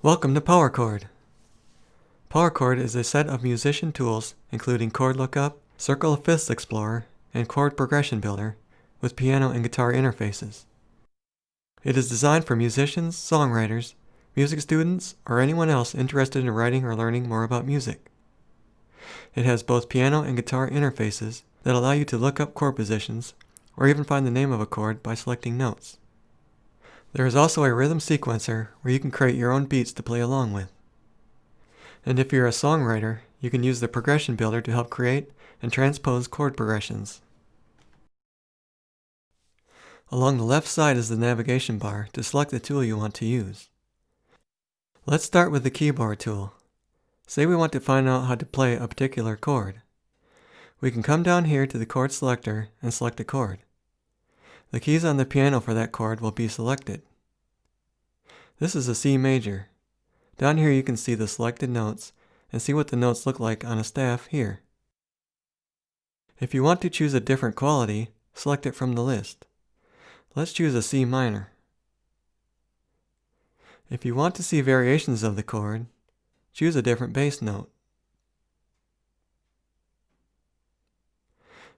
Welcome to Chord. Chord is a set of musician tools including chord lookup, circle of fifths explorer, and chord progression builder with piano and guitar interfaces. It is designed for musicians, songwriters, music students, or anyone else interested in writing or learning more about music. It has both piano and guitar interfaces that allow you to look up chord positions or even find the name of a chord by selecting notes. There is also a rhythm sequencer where you can create your own beats to play along with. And if you're a songwriter, you can use the progression builder to help create and transpose chord progressions. Along the left side is the navigation bar to select the tool you want to use. Let's start with the keyboard tool. Say we want to find out how to play a particular chord. We can come down here to the chord selector and select a chord. The keys on the piano for that chord will be selected. This is a C major. Down here you can see the selected notes and see what the notes look like on a staff here. If you want to choose a different quality, select it from the list. Let's choose a C minor. If you want to see variations of the chord, choose a different bass note.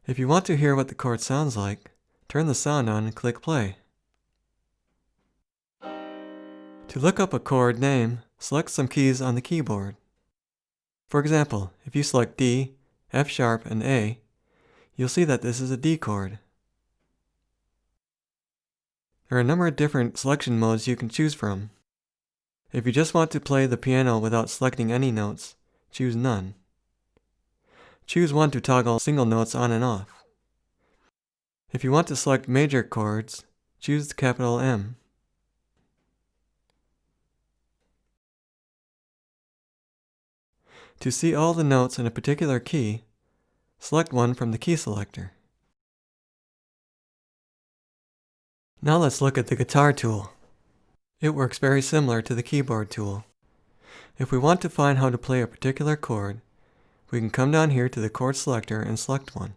If you want to hear what the chord sounds like, turn the sound on and click play. To look up a chord name, select some keys on the keyboard. For example, if you select D, F sharp, and A, you'll see that this is a D chord. There are a number of different selection modes you can choose from. If you just want to play the piano without selecting any notes, choose None. Choose one to toggle single notes on and off. If you want to select major chords, choose the capital M. To see all the notes in a particular key, select one from the key selector. Now let's look at the guitar tool. It works very similar to the keyboard tool. If we want to find how to play a particular chord, we can come down here to the chord selector and select one.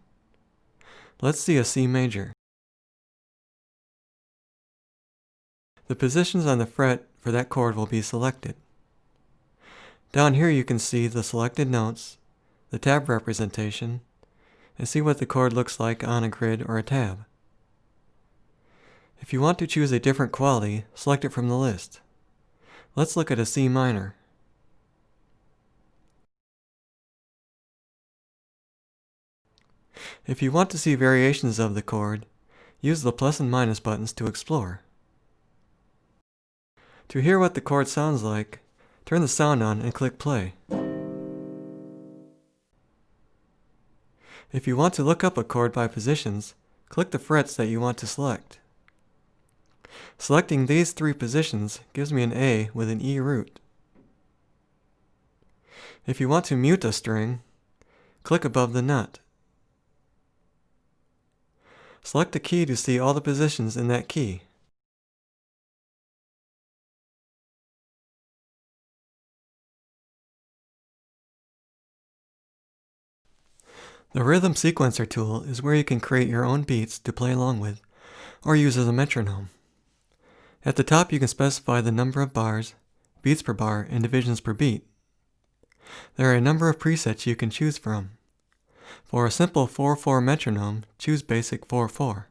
Let's see a C major. The positions on the fret for that chord will be selected. Down here you can see the selected notes, the tab representation, and see what the chord looks like on a grid or a tab. If you want to choose a different quality, select it from the list. Let's look at a C minor. If you want to see variations of the chord, use the plus and minus buttons to explore. To hear what the chord sounds like, turn the sound on and click play. If you want to look up a chord by positions, click the frets that you want to select. Selecting these three positions gives me an A with an E root. If you want to mute a string, click above the nut. Select a key to see all the positions in that key. The rhythm sequencer tool is where you can create your own beats to play along with, or use as a metronome. At the top you can specify the number of bars, beats per bar, and divisions per beat. There are a number of presets you can choose from. For a simple 4/4 metronome, choose basic 4/4.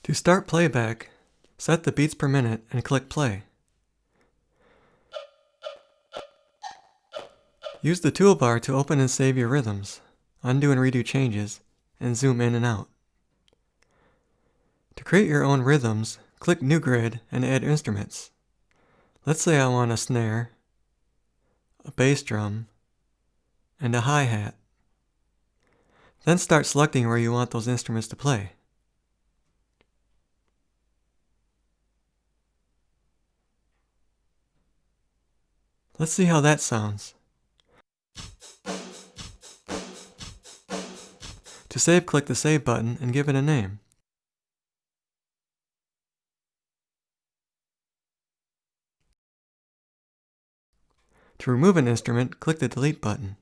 To start playback, set the beats per minute and click play. Use the toolbar to open and save your rhythms, undo and redo changes, and zoom in and out. To create your own rhythms, click New Grid and add instruments. Let's say I want a snare, a bass drum, and a hi-hat. Then start selecting where you want those instruments to play. Let's see how that sounds. To save, click the Save button and give it a name. To remove an instrument, click the Delete button.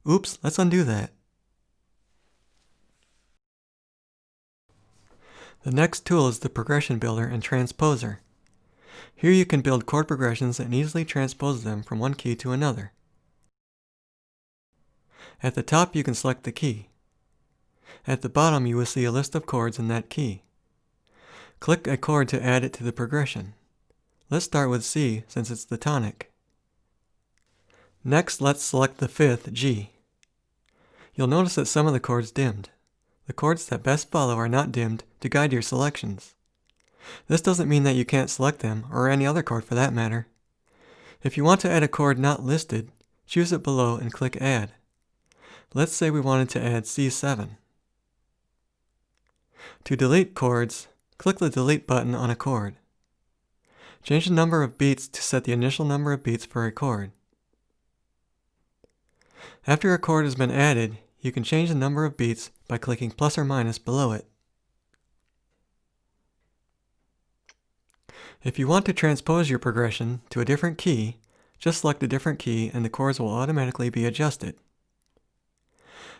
Oops, let's undo that. The next tool is the Progression Builder and Transposer. Here you can build chord progressions and easily transpose them from one key to another. At the top you can select the key. At the bottom you will see a list of chords in that key. Click a chord to add it to the progression. Let's start with C since it's the tonic. Next, let's select the fifth, G. You'll notice that some of the chords dimmed. The chords that best follow are not dimmed to guide your selections. This doesn't mean that you can't select them, or any other chord for that matter. If you want to add a chord not listed, choose it below and click Add. Let's say we wanted to add C7. To delete chords, click the Delete button on a chord. Change the number of beats to set the initial number of beats for a chord. After a chord has been added, you can change the number of beats by clicking plus or minus below it. If you want to transpose your progression to a different key, just select a different key and the chords will automatically be adjusted.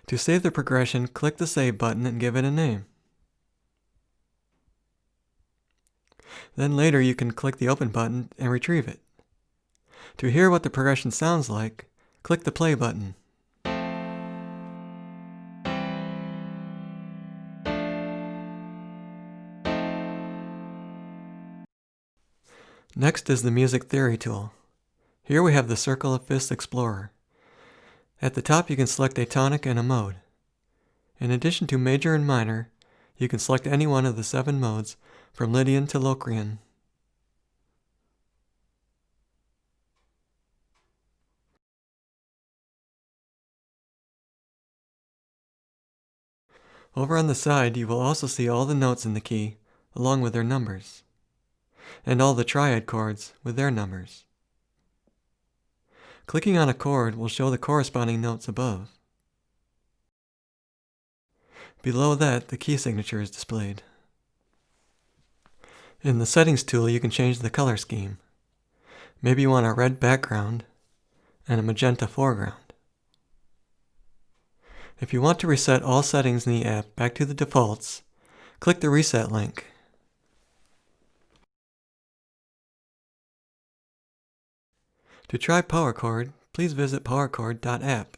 To save the progression, click the Save button and give it a name. Then later you can click the Open button and retrieve it. To hear what the progression sounds like, click the Play button. Next is the Music Theory tool. Here we have the Circle of Fifths Explorer. At the top you can select a tonic and a mode. In addition to major and minor, you can select any one of the 7 modes from Lydian to Locrian. Over on the side you will also see all the notes in the key along with their numbers, and all the triad chords with their numbers. Clicking on a chord will show the corresponding notes above. Below that, the key signature is displayed. In the Settings tool, you can change the color scheme. Maybe you want a red background and a magenta foreground. If you want to reset all settings in the app back to the defaults, click the Reset link. To try Power Chord, please visit powerchord.app.